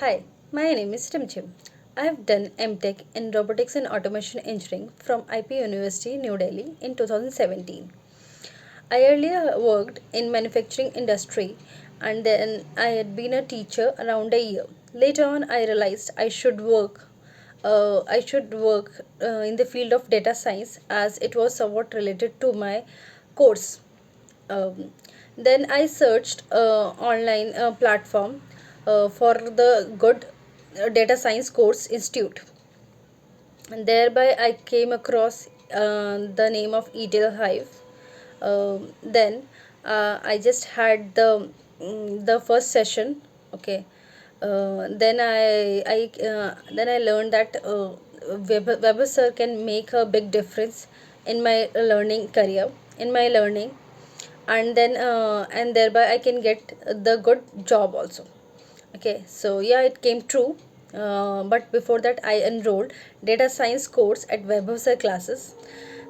Hi, my name is Rimzim. I have done MTech in Robotics and Automation Engineering from IP University, New Delhi in 2017. I earlier worked in manufacturing industry and then I had been a teacher around a year. Later on, I realized I should work in the field of data science as it was somewhat related to my course. Um, then I searched online platform for the good data science course institute, and thereby I came across the name of ETLhive. Then I just had the first session. Okay. Then I learned that Weber sir can make a big difference in my learning career, in my learning, and thereby I can get the good job also. Okay, so yeah, it came true. But before that, I enrolled data science course at Webster classes.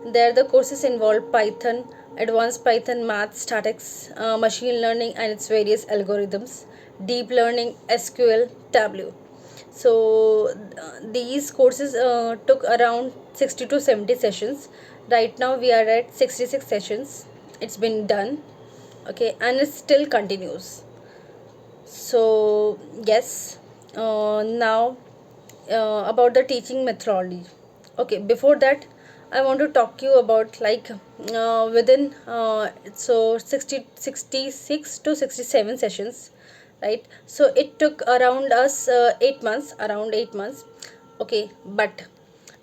There, the courses involve Python, advanced Python, math, statics, machine learning, and its various algorithms, deep learning, SQL, Tableau. So these courses took around 60 to 70 sessions. Right now, we are at 66 sessions. It's been done. Okay, and it still continues. So yes, now about the teaching methodology. Okay, before that, I want to talk you about within so 66 to 67 sessions, right? So it took around us 8 months, around 8 months. Okay, but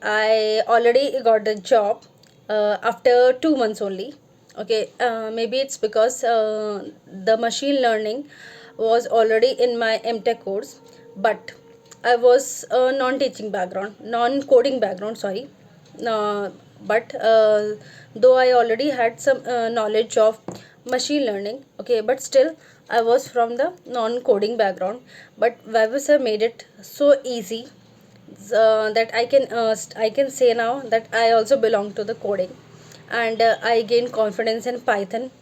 I already got the job after 2 months only. Okay, maybe it's because the machine learning was already in my MTech course, but I was a non-teaching background, non-coding background, sorry. Uh, but though I already had some knowledge of machine learning, okay, but still I was from the non-coding background. But Vaibhav sir made it so easy that I can say now that I also belong to the coding, and I gained confidence in Python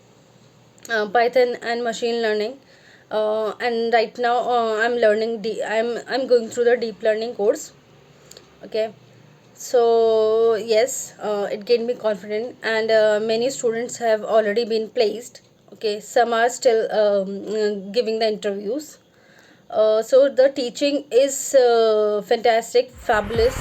and machine learning. And right now I'm going through the deep learning course. Okay, so yes, it gained me confidence, and many students have already been placed. Okay, some are still giving the interviews. So the teaching is fantastic, fabulous,